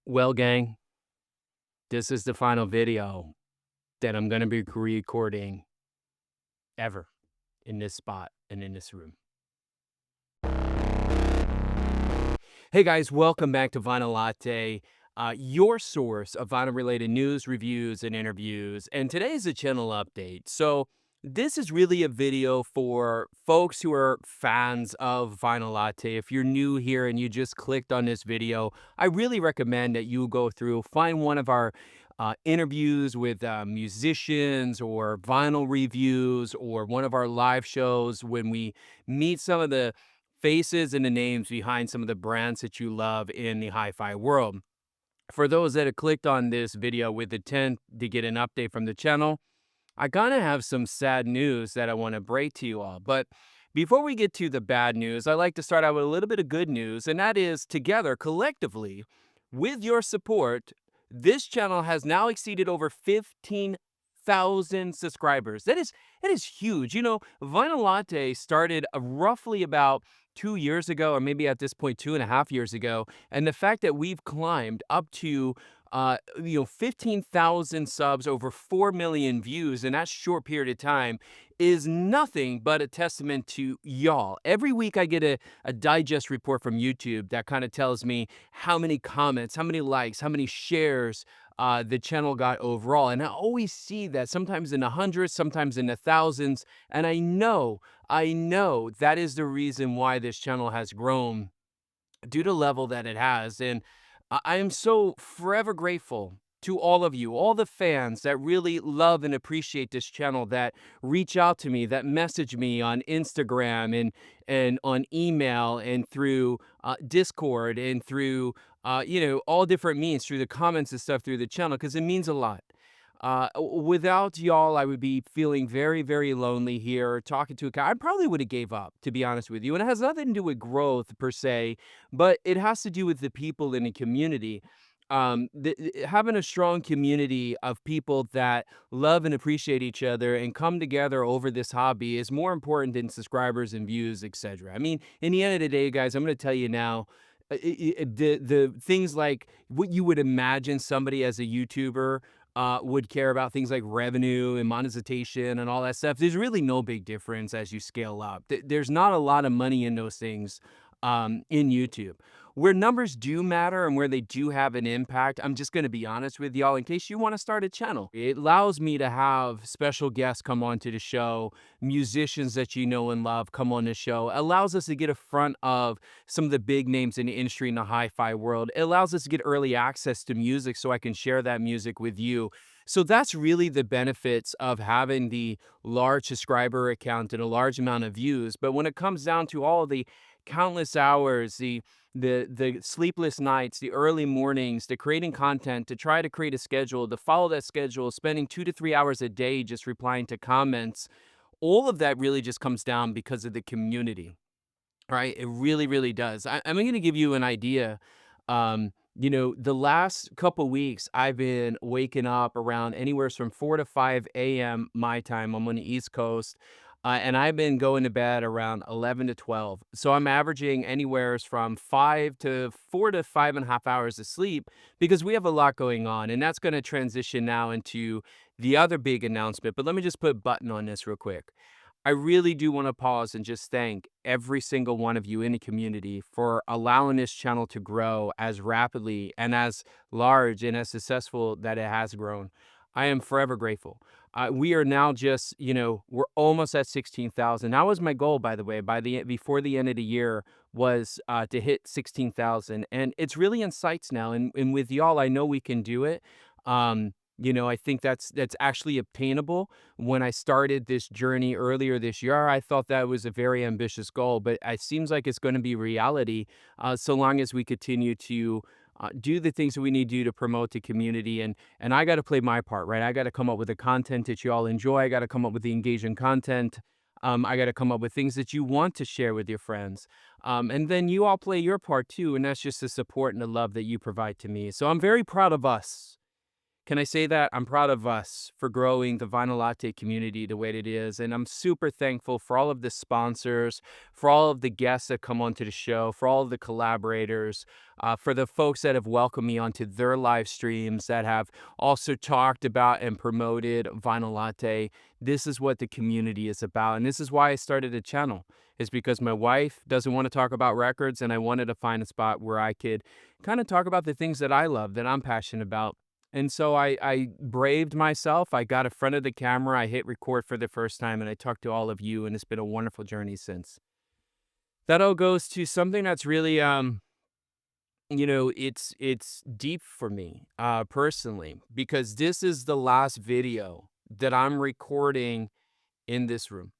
Well, gang, this is the final video that I'm going to be recording ever in this spot and in this room. Hey guys, welcome back to Vinyl Latte, your source of vinyl related news, reviews, and interviews. And today is a channel update. So, this is really a video for folks who are fans of Vinyl Latte. If you're new here and you just clicked on this video, I really recommend that you go through, find one of our interviews with musicians or vinyl reviews or one of our live shows when we meet some of the faces and the names behind some of the brands that you love in the hi-fi world. For those that have clicked on this video with intent to get an update from the channel, I kind of have some sad news that I want to break to you all. But before we get to the bad news, I like to start out with a little bit of good news, and that is together, collectively, with your support, this channel has now exceeded over 15,000 subscribers. That is huge. You know, Vinyl Latte started roughly about 2 years ago, or maybe at this point 2.5 years ago, and the fact that we've climbed up to 15,000 subs, over 4 million views in that short period of time is nothing but a testament to y'all. Every week I get a digest report from YouTube that kind of tells me how many comments, how many likes, how many shares the channel got overall. And I always see that sometimes in the hundreds, sometimes in the thousands. And I know that is the reason why this channel has grown due to level that it has. And I am so forever grateful to all of you, all the fans that really love and appreciate this channel, that reach out to me, that message me on Instagram and on email and through Discord and through all different means, through the comments and stuff through the channel, because it means a lot. Without y'all, I would be feeling very, very lonely here talking to a guy. I probably would have gave up, to be honest with you. And it has nothing to do with growth per se, but it has to do with the people in the community. Having a strong community of people that love and appreciate each other and come together over this hobby is more important than subscribers and views, etc. I mean, in the end of the day, guys, I'm going to tell you now, the things like what you would imagine somebody as a YouTuber would care about, things like revenue and monetization and all that stuff. There's really no big difference as you scale up. There's not a lot of money in those things in YouTube. Where numbers do matter and where they do have an impact, I'm just going to be honest with y'all in case you want to start a channel. It allows me to have special guests come onto the show, musicians that you know and love come on the show. It allows us to get in front of some of the big names in the industry in the hi-fi world. It allows us to get early access to music so I can share that music with you. So that's really the benefits of having the large subscriber account and a large amount of views. But when it comes down to all of the countless hours, the sleepless nights, the early mornings, the creating content, to try to create a schedule, to follow that schedule, spending 2 to 3 hours a day just replying to comments, all of that really just comes down because of the community. Right? It really, really does. I'm gonna give you an idea. The last couple weeks, I've been waking up around anywhere from 4 to 5 a.m. my time. I'm on the East Coast, and I've been going to bed around 11 to 12. So I'm averaging anywhere from 5 to 4 to 5.5 hours of sleep because we have a lot going on, and that's going to transition now into the other big announcement. But let me just put a button on this real quick. I really do want to pause and just thank every single one of you in the community for allowing this channel to grow as rapidly and as large and as successful that it has grown. I am forever grateful. We are now just, we're almost at 16,000. That was my goal, by the way, before the end of the year was to hit 16,000. And it's really in sights now. And with y'all, I know we can do it. I think that's actually obtainable. When I started this journey earlier this year, I thought that was a very ambitious goal, but it seems like it's going to be reality so long as we continue to do the things that we need to do to promote the community. And I got to play my part, right? I got to come up with the content that you all enjoy. I got to come up with the engaging content. I got to come up with things that you want to share with your friends. And then you all play your part too. And that's just the support and the love that you provide to me. So I'm very proud of us Can I say that I'm proud of us for growing the Vinyl Latte community the way it is? And I'm super thankful for all of the sponsors, for all of the guests that come onto the show, for all of the collaborators, for the folks that have welcomed me onto their live streams, that have also talked about and promoted Vinyl Latte. This is what the community is about. And this is why I started a channel, is because my wife doesn't want to talk about records. And I wanted to find a spot where I could kind of talk about the things that I love, that I'm passionate about. And so I braved myself. I got in front of the camera. I hit record for the first time, and I talked to all of you, and it's been a wonderful journey since. That all goes to something that's really, it's deep for me, personally, because this is the last video that I'm recording in this room.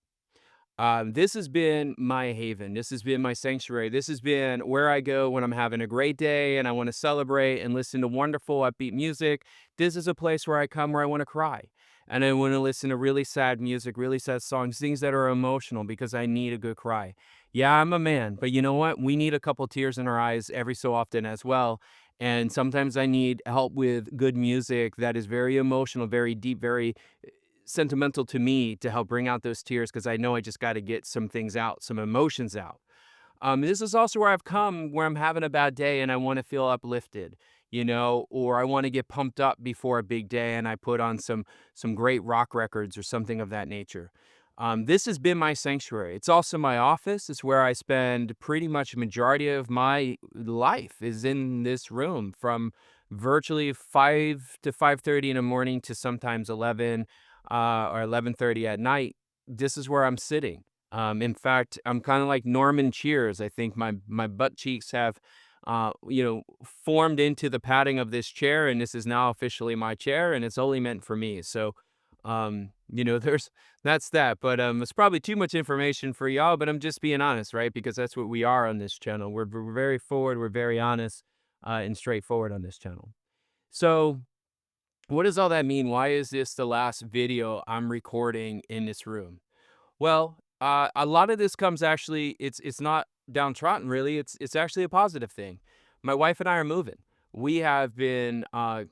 This has been my haven. This has been my sanctuary. This has been where I go when I'm having a great day and I want to celebrate and listen to wonderful, upbeat music. This is a place where I come where I want to cry. And I want to listen to really sad music, really sad songs, things that are emotional because I need a good cry. Yeah, I'm a man, but you know what? We need a couple tears in our eyes every so often as well. And sometimes I need help with good music that is very emotional, very deep, very sentimental to me to help bring out those tears because I know I just got to get some things out, some emotions out. This is also where I've come where I'm having a bad day and I want to feel uplifted, or I want to get pumped up before a big day and I put on some great rock records or something of that nature. This has been my sanctuary. It's also my office. It's where I spend pretty much a majority of my life is in this room from virtually 5 to 5:30 in the morning to sometimes 11 or 11:30 at night. This is where I'm sitting. In fact, I'm kind of like Norman Cheers. I think my butt cheeks have, formed into the padding of this chair, and this is now officially my chair, and it's only meant for me. So, there's that's that. But it's probably too much information for y'all. But I'm just being honest, right? Because that's what we are on this channel. We're very forward. We're very honest, and straightforward on this channel. So what does all that mean? Why is this the last video I'm recording in this room? Well, a lot of this comes actually it's not downtrodden really. It's actually a positive thing. My wife and I are moving. We have been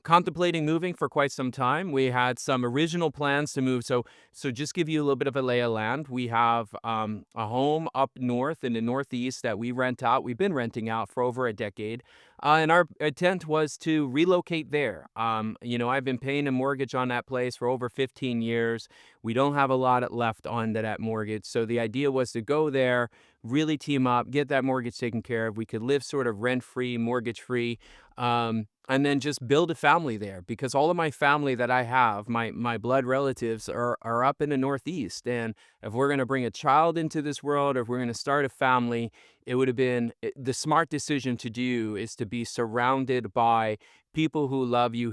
contemplating moving for quite some time. We had some original plans to move. So just give you a little bit of a lay of land. We have a home up north in the Northeast that we rent out. We've been renting out for over a decade. And our intent was to relocate there. I've been paying a mortgage on that place for over 15 years. We don't have a lot left on that mortgage. So the idea was to go there, really team up, get that mortgage taken care of. We could live sort of rent free, mortgage free, and then just build a family there because all of my family that I have, my blood relatives are up in the Northeast. And if we're going to bring a child into this world, or if we're going to start a family, it would have been the smart decision to do is to be surrounded by people who love you,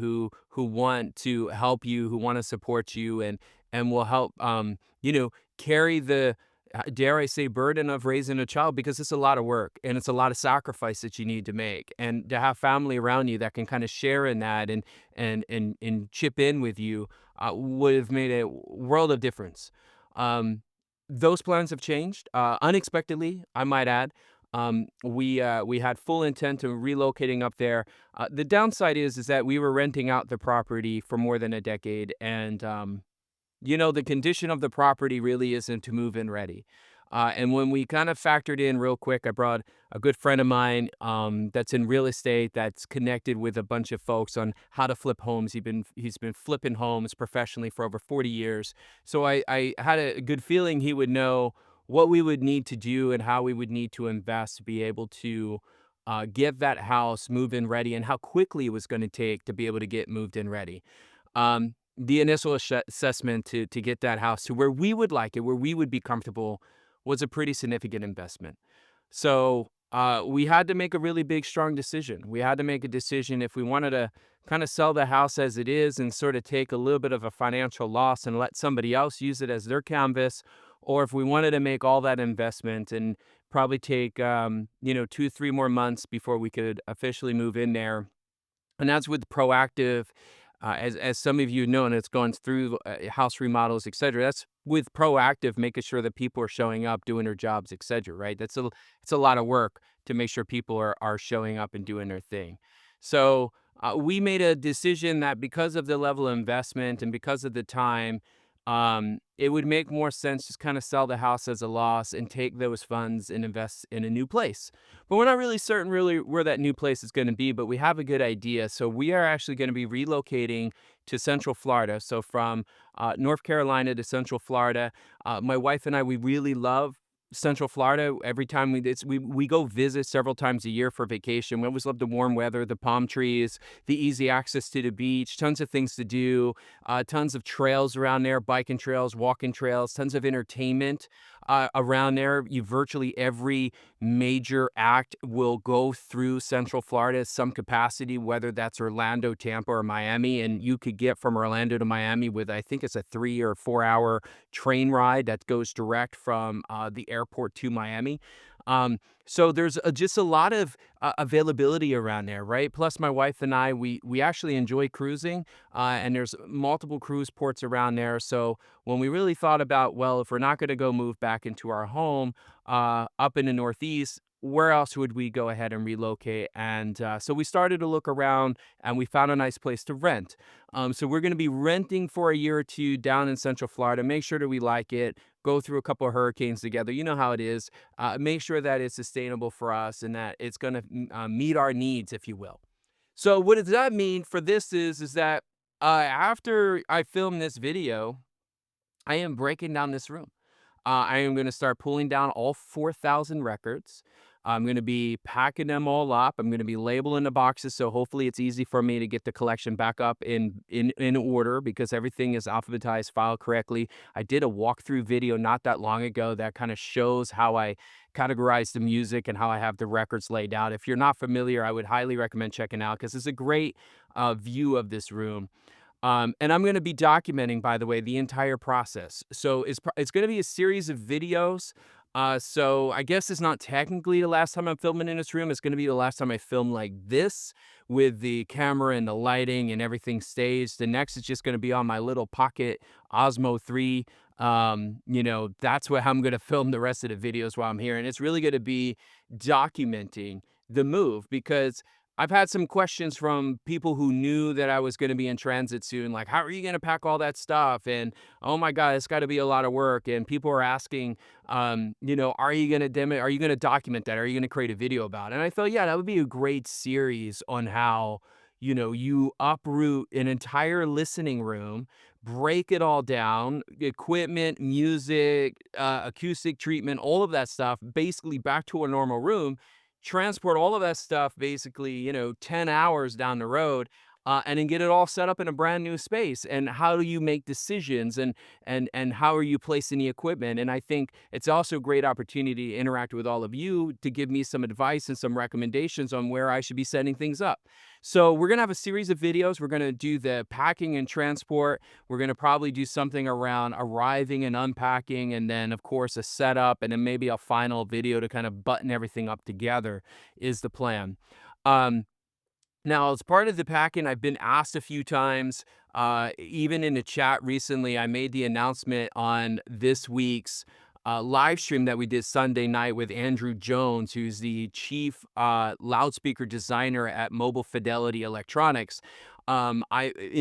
who want to help you, who want to support you, and will help carry the dare I say burden of raising a child because it's a lot of work and it's a lot of sacrifice that you need to make, and to have family around you that can kind of share in that and chip in with you would have made a world of difference. Those plans have changed unexpectedly, I might add. We had full intent of relocating up there. The downside is that we were renting out the property for more than a decade, and the condition of the property really isn't move-in ready. And when we kind of factored in real quick, I brought a good friend of mine that's in real estate that's connected with a bunch of folks on how to flip homes. He's been flipping homes professionally for over 40 years. So I had a good feeling he would know what we would need to do and how we would need to invest to be able to get that house move-in ready and how quickly it was going to take to be able to get moved in ready. The initial assessment to get that house to where we would like it, where we would be comfortable, was a pretty significant investment. So we had to make a really big, strong decision. We had to make a decision if we wanted to kind of sell the house as it is and sort of take a little bit of a financial loss and let somebody else use it as their canvas, or if we wanted to make all that investment and probably take 2, 3 more months before we could officially move in there. And that's with proactive, as some of you know, and it's gone through house remodels, et cetera. That's with proactive, making sure that people are showing up, doing their jobs, et cetera. Right? It's a lot of work to make sure people are showing up and doing their thing. So we made a decision that because of the level of investment and because of the time, it would make more sense just kind of sell the house as a loss and take those funds and invest in a new place. But we're not really certain really where that new place is going to be, but we have a good idea. So we are actually going to be relocating to Central Florida. So from North Carolina to Central Florida. My wife and I, we really love Central Florida. Every time we go visit several times a year for vacation. We always love the warm weather, the palm trees, the easy access to the beach, tons of things to do, tons of trails around there, biking trails, walking trails, tons of entertainment around there. You virtually every major act will go through Central Florida some capacity, whether that's Orlando, Tampa, or Miami. And you could get from Orlando to Miami with, I think it's a 3 or 4 hour train ride that goes direct from the airport to Miami. So there's just a lot of availability around there, right? Plus, my wife and I, we actually enjoy cruising, and there's multiple cruise ports around there. So when we really thought about, well, if we're not going to go move back into our home up in the Northeast, where else would we go ahead and relocate? And so we started to look around, and we found a nice place to rent. So we're going to be renting for a year or two down in Central Florida. Make sure that we like it. Go through a couple of hurricanes together. You know how it is. Make sure that it's sustainable for us and that it's going to meet our needs, if you will. So what does that mean for this is that after I film this video, I am breaking down this room. I am going to start pulling down all 4,000 records. I'm going to be packing them all up. I'm going to be labeling the boxes, so hopefully it's easy for me to get the collection back up in order because everything is alphabetized, filed correctly. I did a walkthrough video not that long ago that kind of shows how I categorize the music and how I have the records laid out. If you're not familiar, I would highly recommend checking out because it's a great view of this room. And I'm going to be documenting, by the way, the entire process. So it's going to be a series of videos. So I guess it's not technically the last time I'm filming in this room. It's going to be the last time I film like this with the camera and the lighting and everything staged. The next is just going to be on my little pocket Osmo 3. That's where I'm going to film the rest of the videos while I'm here. And it's really going to be documenting the move because I've had some questions from people who knew that I was going to be in transit soon, like, how are you going to pack all that stuff? And oh my God, it's got to be a lot of work. And people are asking, are you going to are you going to document that? Are you going to create a video about it? And I thought, yeah, that would be a great series on how, you uproot an entire listening room, break it all down, equipment, music, acoustic treatment, all of that stuff, basically back to a normal room, transport all of that stuff basically, 10 hours down the road, and then get it all set up in a brand new space. And how do you make decisions and how are you placing the equipment? And I think it's also a great opportunity to interact with all of you to give me some advice and some recommendations on where I should be setting things up. So we're gonna have a series of videos. We're gonna do the packing and transport. We're gonna probably do something around arriving and unpacking, and then of course a setup, and then maybe a final video to kind of button everything up together is the plan. Um, Now, as part of the packing, I've been asked a few times, even in the chat recently, I made the announcement on this week's live stream that we did Sunday night with Andrew Jones, who's the chief loudspeaker designer at Mobile Fidelity Electronics. In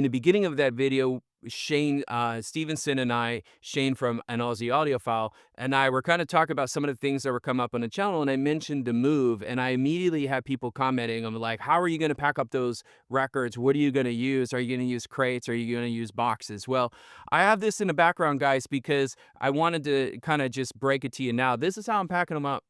the beginning of that video, Shane Stevenson and Shane from an Aussie Audiophile, and I were kind of talking about some of the things that were coming up on the channel, and I mentioned the move, and I immediately had people commenting. I'm like, how are you going to pack up those records? What are you going to use? Are you going to use crates? Are you going to use boxes? Well, I have this in the background, guys, because I wanted to kind of just break it to you now. This is how I'm packing them up.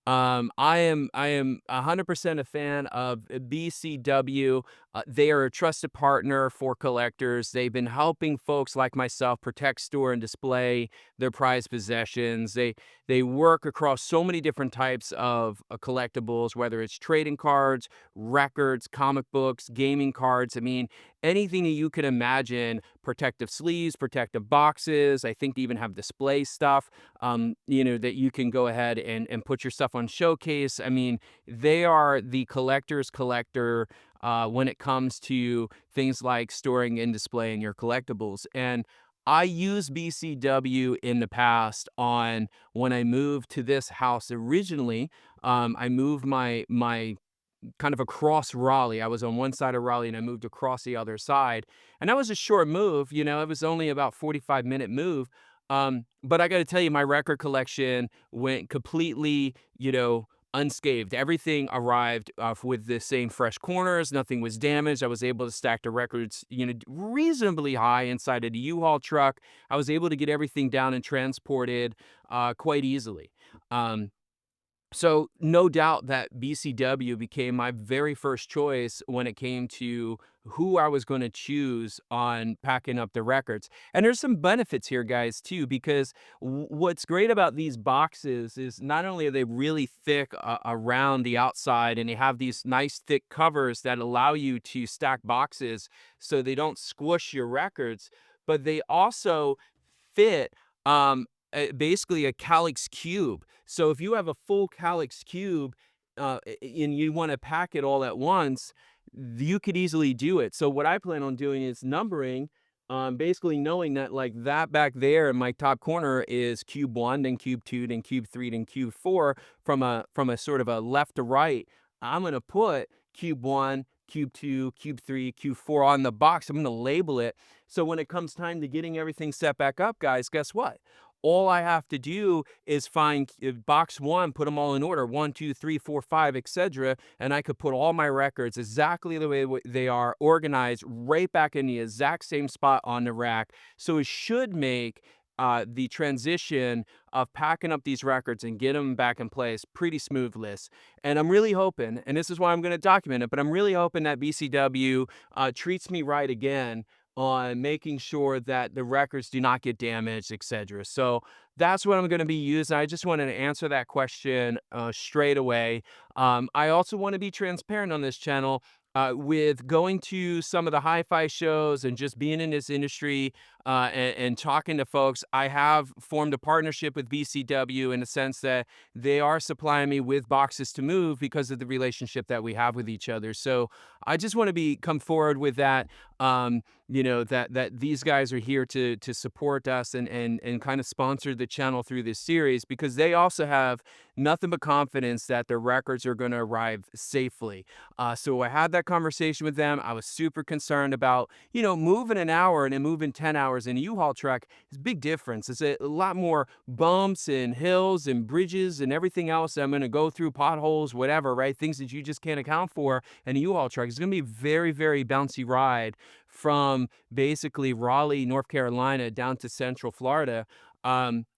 I am 100% a fan of BCW. They are a trusted partner for collectors. They've been helping folks like myself protect, store, and display their prized possessions. They work across so many different types of collectibles, whether it's trading cards, records, comic books, gaming cards. I mean, anything that you can imagine. Protective sleeves, protective boxes. I think they even have display stuff that you can go ahead and put your stuff on showcase. I mean, they are the collector's collector when it comes to things like storing and displaying your collectibles. And I used BCW in the past on when I moved to this house originally. I moved my kind of across Raleigh. I was on one side of Raleigh and I moved across the other side. And that was a short move, it was only about 45-minute move. But I got to tell you, my record collection went completely, unscathed. Everything arrived with the same fresh corners. Nothing was damaged. I was able to stack the records, reasonably high inside of the U-Haul truck. I was able to get everything down and transported quite easily. Um, so no doubt that BCW became my very first choice when it came to who I was going to choose on packing up the records. And there's some benefits here, guys, too, because what's great about these boxes is not only are they really thick around the outside and they have these nice thick covers that allow you to stack boxes so they don't squish your records, but they also fit basically a calyx cube. So if you have a full calyx cube and you want to pack it all at once, you could easily do it. So what I plan on doing is numbering, basically knowing that like that back there in my top corner is cube one, then cube two, then cube three, then cube four from a sort of a left to right. I'm gonna put cube one, cube two, cube three, cube four on the box. I'm gonna label it. So when it comes time to getting everything set back up, guys, guess what? All I have to do is find box one, put them all in order, one, two, three, four, five, etc. And I could put all my records exactly the way they are, organized right back in the exact same spot on the rack. So it should make the transition of packing up these records and get them back in place pretty smoothless. And I'm really hoping, and this is why I'm going to document it, but I'm really hoping that BCW treats me right again on making sure that the records do not get damaged, etc. So that's what I'm going to be using. I just wanted to answer that question straight away. I also want to be transparent on this channel. With going to some of the hi-fi shows and just being in this industry and talking to folks, I have formed a partnership with BCW in the sense that they are supplying me with boxes to move because of the relationship that we have with each other. So I just want to come forward with that. That these guys are here to support us and kind of sponsor the channel through this series because they also have nothing but confidence that their records are going to arrive safely. So I had that conversation with them. I was super concerned about, moving an hour and then moving 10 hours in a U-Haul truck is a big difference. It's a lot more bumps and hills and bridges and everything else that I'm going to go through, potholes, whatever, right? Things that you just can't account for in a U-Haul truck. It's going to be a very, very bouncy ride from basically Raleigh, North Carolina down to Central Florida.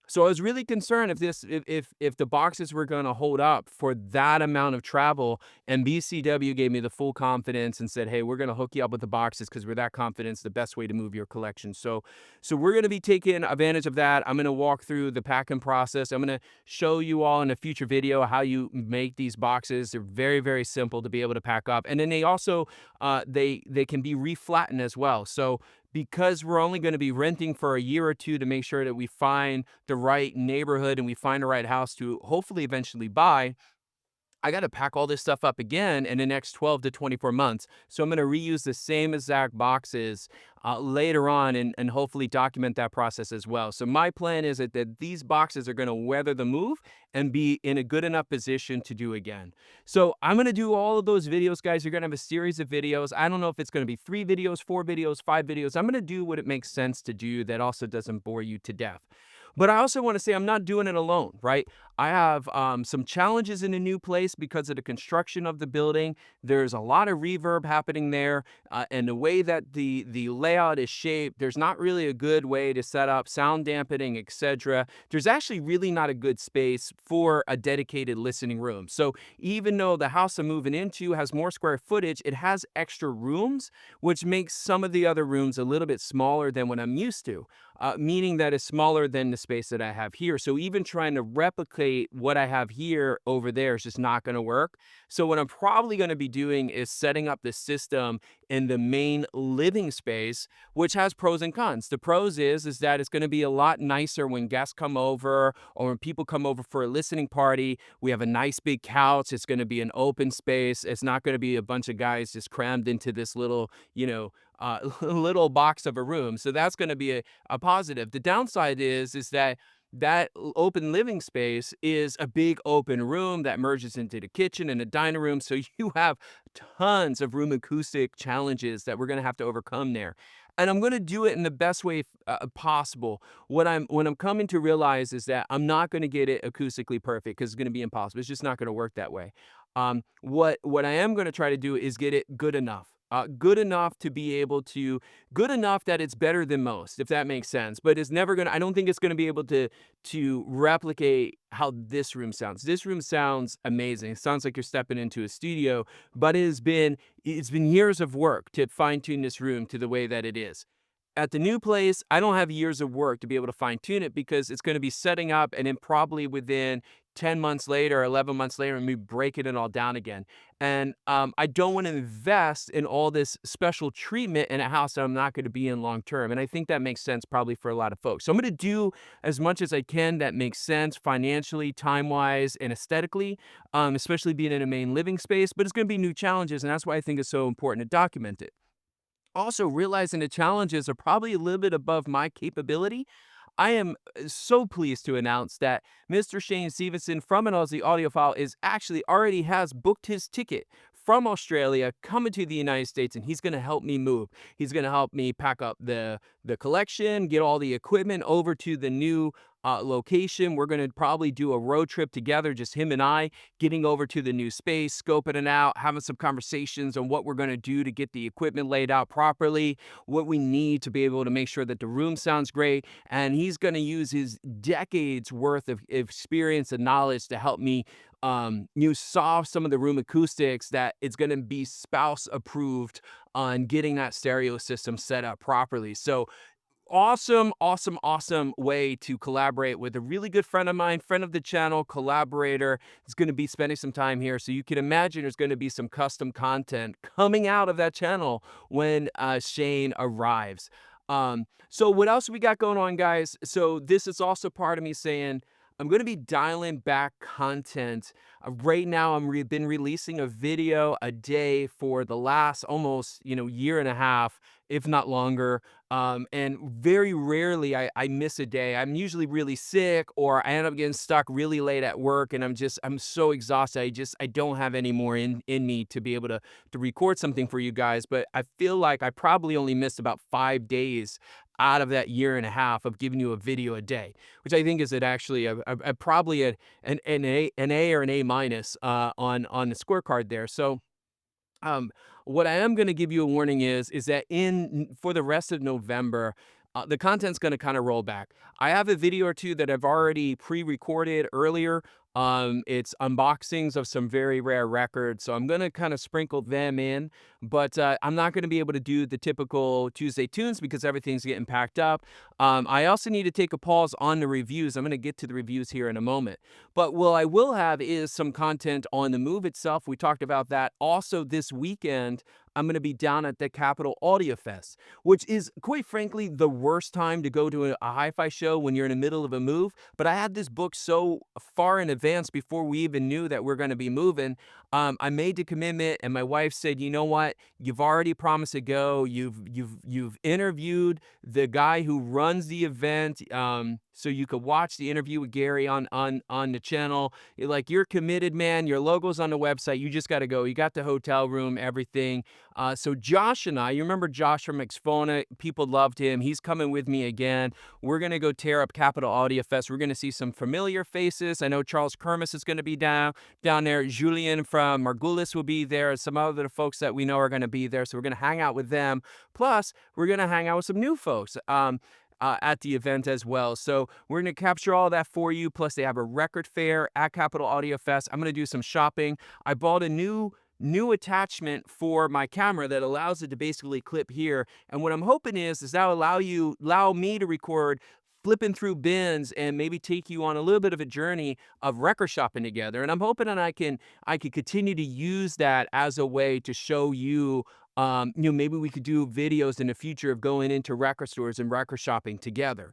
So I was really concerned if the boxes were going to hold up for that amount of travel. And BCW gave me the full confidence and said, "Hey, we're going to hook you up with the boxes because we're that confident it's the best way to move your collection." So we're going to be taking advantage of that. I'm going to walk through the packing process. I'm going to show you all in a future video how you make these boxes. They're very, very simple to be able to pack up, and then they also they can be reflattened as well. So because we're only going to be renting for a year or two to make sure that we find the right neighborhood and we find the right house to hopefully eventually buy, I got to pack all this stuff up again in the next 12 to 24 months. So I'm going to reuse the same exact boxes later on and hopefully document that process as well. So my plan is that these boxes are going to weather the move and be in a good enough position to do again. So I'm going to do all of those videos, guys. You're going to have a series of videos. I don't know if it's going to be 3 videos, 4 videos, 5 videos. I'm going to do what it makes sense to do that also doesn't bore you to death. But I also want to say I'm not doing it alone, right? I have some challenges in a new place because of the construction of the building. There's a lot of reverb happening there, and the way that the layout is shaped, there's not really a good way to set up sound dampening, etc. There's actually really not a good space for a dedicated listening room. So even though the house I'm moving into has more square footage, it has extra rooms, which makes some of the other rooms a little bit smaller than what I'm used to. Meaning that it's smaller than the space that I have here. So even trying to replicate what I have here over there is just not going to work. So what I'm probably going to be doing is setting up this system in the main living space, which has pros and cons. The pros is that it's going to be a lot nicer when guests come over or when people come over for a listening party. We have a nice big couch. It's going to be an open space. It's not going to be a bunch of guys just crammed into this little, little box of a room. So that's going to be a positive. The downside is that that open living space is a big open room that merges into the kitchen and a dining room. So you have tons of room acoustic challenges that we're going to have to overcome there. And I'm going to do it in the best way possible. What I'm coming to realize is that I'm not going to get it acoustically perfect because it's going to be impossible. It's just not going to work that way. What I am going to try to do is get it good enough. Good enough to be able to, good enough that it's better than most, if that makes sense. But it's never gonna. I don't think it's gonna be able to replicate how this room sounds. This room sounds amazing. It sounds like you're stepping into a studio, but it's been years of work to fine tune this room to the way that it is. At the new place, I don't have years of work to be able to fine tune it because it's going to be setting up and then probably within 10 months later, 11 months later, and me breaking it all down again. And I don't want to invest in all this special treatment in a house that I'm not going to be in long term. And I think that makes sense probably for a lot of folks. So I'm going to do as much as I can that makes sense financially, time wise, and aesthetically, especially being in a main living space. But it's going to be new challenges. And that's why I think it's so important to document it. Also, realizing the challenges are probably a little bit above my capability. I am so pleased to announce that Mr. Shane Stevenson from an Aussie Audiophile is actually already has booked his ticket from Australia coming to the United States, and he's going to help me move. He's going to help me pack up the collection, get all the equipment over to the new location. We're going to probably do a road trip together, just him and I, getting over to the new space, scoping it out, having some conversations on what we're going to do to get the equipment laid out properly, what we need to be able to make sure that the room sounds great. And he's going to use his decades worth of experience and knowledge to help me solve some of the room acoustics that it's going to be spouse approved on getting that stereo system set up properly. So awesome, awesome, awesome way to collaborate with a really good friend of mine, friend of the channel, collaborator. Is going to be spending some time here. So you can imagine there's going to be some custom content coming out of that channel when Shane arrives. So what else we got going on, guys? So this is also part of me saying, I'm going to be dialing back content. Right now, been releasing a video a day for the last almost year and a half, if not longer. And very rarely I miss a day. I'm usually really sick or I end up getting stuck really late at work and I'm so exhausted. I don't have any more in me to be able to record something for you guys. But I feel like I probably only missed about 5 days out of that year and a half of giving you a video a day, which I think is actually probably an A or an A minus on the scorecard there. So um, what I am going to give you a warning is that in for the rest of November, the content's going to kind of roll back. I have a video or two that I've already pre-recorded earlier. It's unboxings of some very rare records, so I'm going to kind of sprinkle them in. But I'm not going to be able to do the typical Tuesday tunes because everything's getting packed up. I also need to take a pause on the reviews. I'm going to get to the reviews here in a moment. But what I will have is some content on the move itself. We talked about that. Also, this weekend, I'm going to be down at the Capitol Audio Fest, which is quite frankly the worst time to go to a hi-fi show when you're in the middle of a move. But I had this book so far in advance before we even knew that we're going to be moving. I made the commitment, and my wife said, "You know what? You've already promised to go. You've interviewed the guy who runs the event, so you could watch the interview with Gary on the channel. You're committed, man. Your logo's on the website. You just got to go. You got the hotel room, everything." So Josh and I, you remember Josh from Exfona? People loved him. He's coming with me again. We're gonna go tear up Capitol Audio Fest. We're gonna see some familiar faces. I know Charles Kermis is gonna be down there. Julian from Margulis will be there. Some other folks that we know are gonna be there. So we're gonna hang out with them. Plus, we're gonna hang out with some new folks. At the event as well. So we're going to capture all that for you. Plus, they have a record fair at Capitol Audio Fest. I'm going to do some shopping. I bought a new attachment for my camera that allows it to basically clip here. And what I'm hoping is that allow me to record flipping through bins and maybe take you on a little bit of a journey of record shopping together. And I'm hoping that I can continue to use that as a way to show you maybe we could do videos in the future of going into record stores and record shopping together.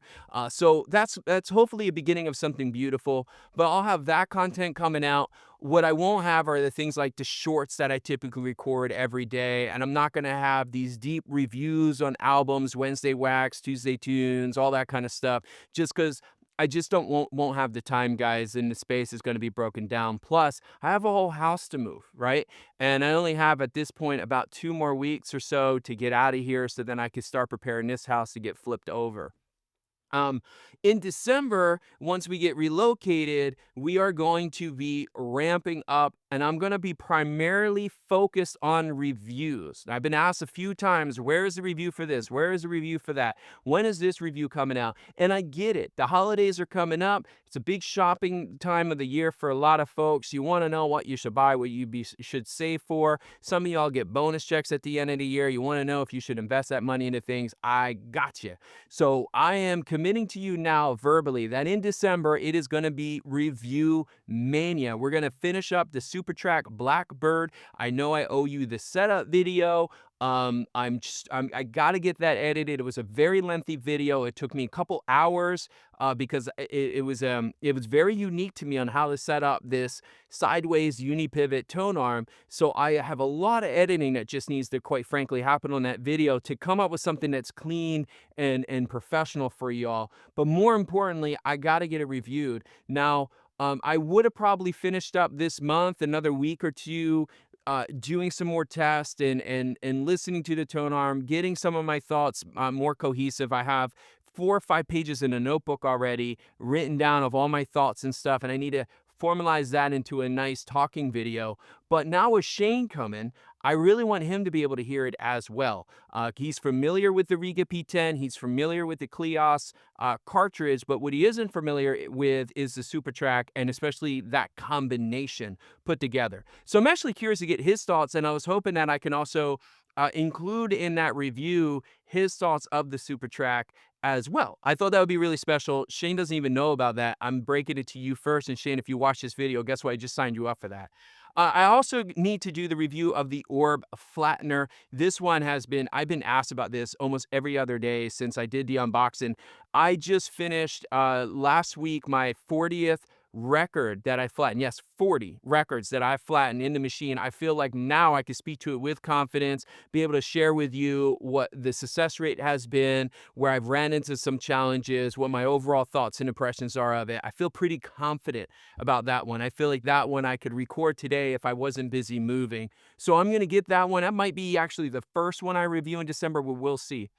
So that's hopefully a beginning of something beautiful. But I'll have that content coming out. What I won't have are the things like the shorts that I typically record every day, and I'm not going to have these deep reviews on albums, Wednesday Wax, Tuesday Tunes, all that kind of stuff, just because I just don't won't have the time, guys, and the space is gonna be broken down. Plus, I have a whole house to move, right? And I only have at this point about 2 more weeks or so to get out of here so then I can start preparing this house to get flipped over. Um, in December, once we get relocated, we are going to be ramping up, and I'm going to be primarily focused on reviews. I've been asked a few times, where is the review for this? Where is the review for that? When is this review coming out? And I get it. The holidays are coming up. It's a big shopping time of the year for a lot of folks. You want to know what you should buy, what should save for. Some of y'all get bonus checks at the end of the year. You want to know if you should invest that money into things. I got you. So I am committing to you now verbally that in December, it is going to be review mania. We're going to finish up the Super Track Blackbird. I know I owe you the setup video. I got to get that edited. It was a very lengthy video. It took me a couple hours because it was very unique to me on how to set up this sideways unipivot tone arm. So I have a lot of editing that just needs to, quite frankly, happen on that video to come up with something that's clean and professional for y'all. But more importantly, I got to get it reviewed. Now, I would have probably finished up this month, another week or two, doing some more tests and listening to the tone arm, getting some of my thoughts more cohesive. I have 4 or 5 pages in a notebook already written down of all my thoughts and stuff, and I need to formalize that into a nice talking video. But now with Shane coming, I really want him to be able to hear it as well. He's familiar with the Riga P10, he's familiar with the Kleos cartridge, but what he isn't familiar with is the SuperTrack and especially that combination put together. So I'm actually curious to get his thoughts, and I was hoping that I can also include in that review his thoughts of the SuperTrack as well. I thought that would be really special. Shane doesn't even know about that. I'm breaking it to you first. And Shane, if you watch this video, guess what? I just signed you up for that. I also need to do the review of the Orb Flattener. This one I've been asked about this almost every other day since I did the unboxing. I just finished last week my 40th record that I flattened. Yes, 40 records that I flattened in the machine. I feel like now I can speak to it with confidence, be able to share with you what the success rate has been, where I've ran into some challenges, what my overall thoughts and impressions are of it. I feel pretty confident about that one. I feel like that one I could record today if I wasn't busy moving. So I'm going to get that one. That might be actually the first one I review in December, but we'll see.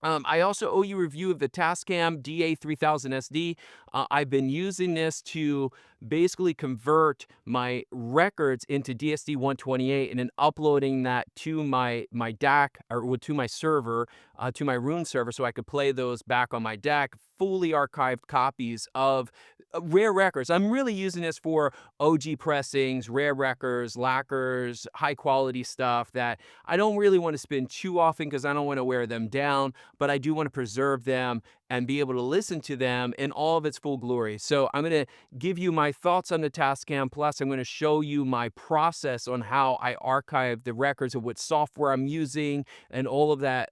I also owe you a review of the Tascam DA3000 SD. I've been using this to basically convert my records into DSD 128 and then uploading that to my DAC or to my server, to my Rune server, so I could play those back on my DAC. Fully archived copies of rare records. I'm really using this for OG pressings, rare records, lacquers, high quality stuff that I don't really want to spin too often because I don't want to wear them down, but I do want to preserve them and be able to listen to them in all of its full glory. So I'm going to give you my thoughts on the Tascam, plus I'm going to show you my process on how I archive the records of what software I'm using and all of that,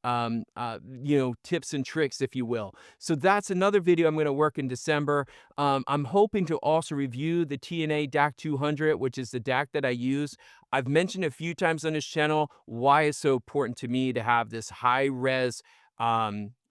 tips and tricks, if you will. So that's another video I'm going to work in December. I'm hoping to also review the TNA DAC 200, which is the DAC that I use. I've mentioned a few times on this channel why it's so important to me to have this high-res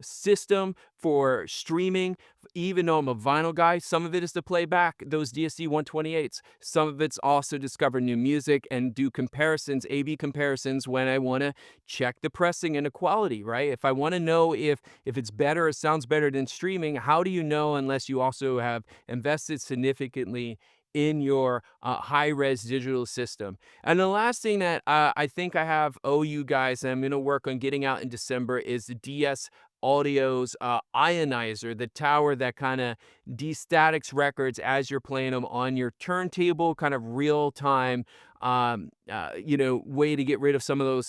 system for streaming. Even though I'm a vinyl guy, some of it is to play back those DSD 128s. Some of it's also discover new music and do comparisons, A/B comparisons, when I want to check the pressing and the quality, right? If I want to know if it's better or sounds better than streaming, how do you know unless you also have invested significantly in your high-res digital system? And the last thing that I think I have owe you guys, and I'm going to work on getting out in December, is the DS Audio's ionizer, the tower that kind of destatics records as you're playing them on your turntable, kind of real time, way to get rid of some of those,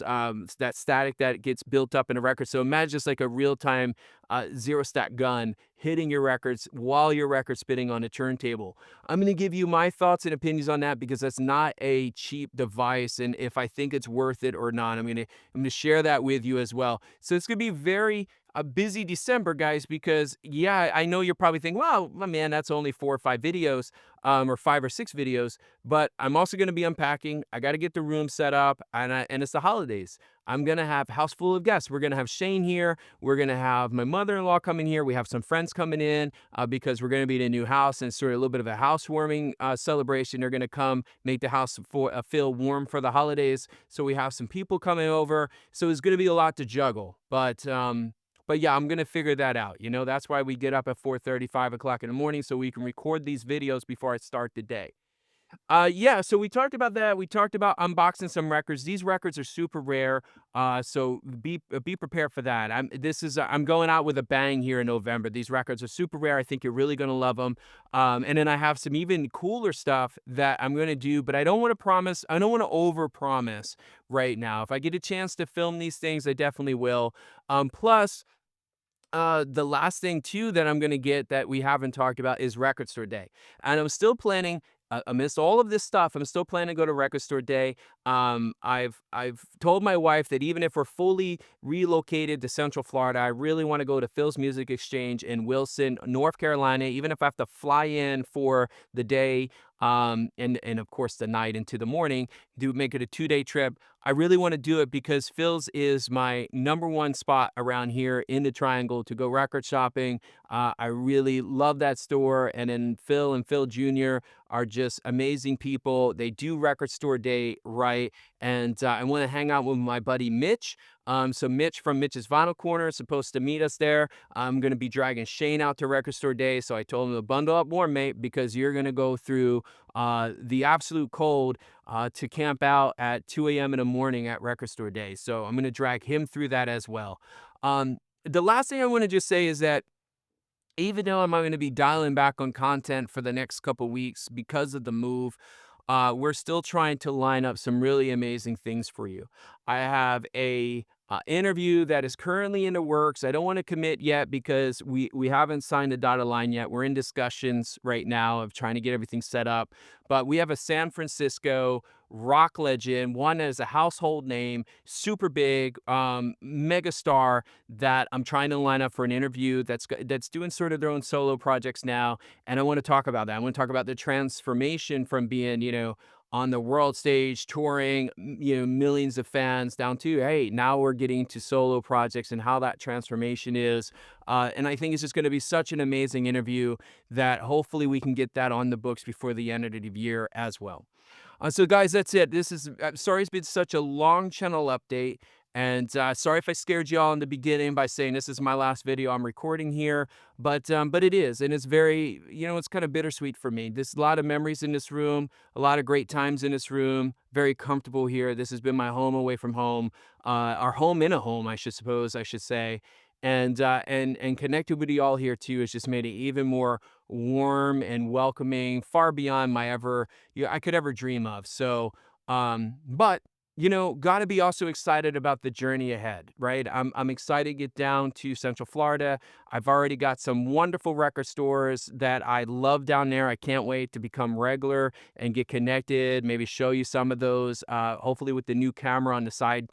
that static that gets built up in a record. So imagine just like a real time zero stat gun hitting your records while your record's spinning on a turntable. I'm going to give you my thoughts and opinions on that because that's not a cheap device, and if I think it's worth it or not, I'm going to share that with you as well. So it's going to be very a busy December, guys, because yeah, I know you're probably thinking, well, man, that's only 4 or 5 videos, or 5 or 6 videos. But I'm also going to be unpacking. I got to get the room set up, and it's the holidays. I'm gonna have house full of guests. We're gonna have Shane here. We're gonna have my mother-in-law coming here. We have some friends coming in because we're gonna be in a new house and sort of a little bit of a housewarming celebration. They're gonna come make the house feel warm for the holidays. So we have some people coming over. So it's gonna be a lot to juggle, but yeah, I'm gonna figure that out. That's why we get up at 4:30, 5 o'clock in the morning so we can record these videos before I start the day. Yeah, so we talked about that. We talked about unboxing some records. These records are super rare, so be prepared for that. I'm going out with a bang here in November. These records are super rare. I think you're really gonna love them. And then I have some even cooler stuff that I'm gonna do, but I don't want to promise. I don't want to overpromise right now. If I get a chance to film these things, I definitely will. Plus, the last thing too that I'm gonna get that we haven't talked about is record store day, and I'm still planning. Amidst all of this stuff, I'm still planning to go to record store day. I've told my wife that even if we're fully relocated to Central Florida, I really want to go to Phil's Music Exchange in Wilson, North Carolina. Even if I have to fly in for the day, and of course the night into the morning, do make it a 2-day trip. I really want to do it because Phil's is my number one spot around here in the Triangle to go record shopping. I really love that store. And then Phil and Phil Jr. are just amazing people. They do record store day right. And I want to hang out with my buddy Mitch. So Mitch from Mitch's Vinyl Corner is supposed to meet us there. I'm going to be dragging Shane out to record store day. So I told him to bundle up more, mate, because you're going to go through the absolute cold to camp out at 2 a.m. in the morning at record store day. So I'm going to drag him through that as well. The last thing I want to just say is that even though I'm going to be dialing back on content for the next couple weeks because of the move, we're still trying to line up some really amazing things for you. I have a interview that is currently in the works. I don't want to commit yet because we haven't signed the dotted line yet. We're in discussions right now of trying to get everything set up. But we have a San Francisco rock legend, one that is a household name, super big, megastar that I'm trying to line up for an interview that's doing sort of their own solo projects now. And I want to talk about that. I want to talk about the transformation from being, on the world stage touring, millions of fans down to, hey, now we're getting to solo projects and how that transformation is. And I think it's just going to be such an amazing interview that hopefully we can get that on the books before the end of the year as well. So, guys, that's it. This is sorry it's been such a long channel update, and sorry if I scared y'all in the beginning by saying this is my last video I'm recording here, but it is, and it's very, it's kind of bittersweet for me. There's a lot of memories in this room, a lot of great times in this room. Very comfortable here. This has been my home away from home, our home in a home, I should say. And connected with you all here too has just made it even more warm and welcoming, far beyond I could ever dream of. So, but got to be also excited about the journey ahead, right? I'm excited to get down to Central Florida. I've already got some wonderful record stores that I love down there. I can't wait to become regular and get connected. Maybe show you some of those. Hopefully with the new camera on the side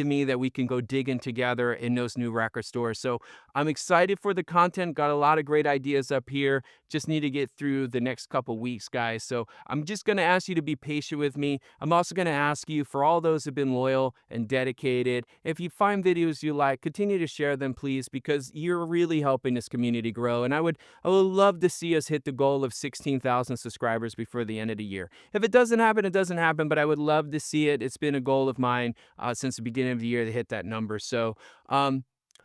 of me that we can go digging together in those new record stores. So I'm excited for the content. Got a lot of great ideas up here. Just need to get through the next couple weeks, guys. So I'm just going to ask you to be patient with me. I'm also going to ask you, for all those who've been loyal and dedicated, if you find videos you like, continue to share them, please, because you're really helping this community grow. And I would love to see us hit the goal of 16,000 subscribers before the end of the year. If it doesn't happen, it doesn't happen, but I would love to see it. It's been a goal of mine since the beginning of the year to hit that number. So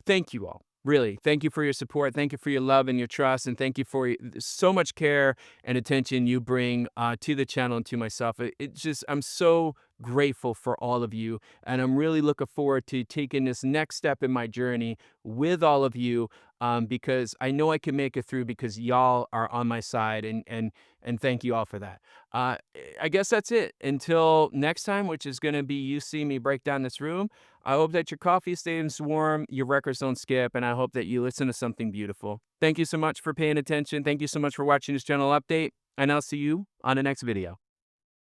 thank you all. Really, thank you for your support. Thank you for your love and your trust. And thank you for so much care and attention you bring to the channel and to myself. I'm so grateful for all of you. And I'm really looking forward to taking this next step in my journey with all of you, because I know I can make it through because y'all are on my side. And thank you all for that. I guess that's it. Until next time, which is going to be you see me break down this room. I hope that your coffee stays warm, your records don't skip, and I hope that you listen to something beautiful. Thank you so much for paying attention. Thank you so much for watching this channel update, and I'll see you on the next video.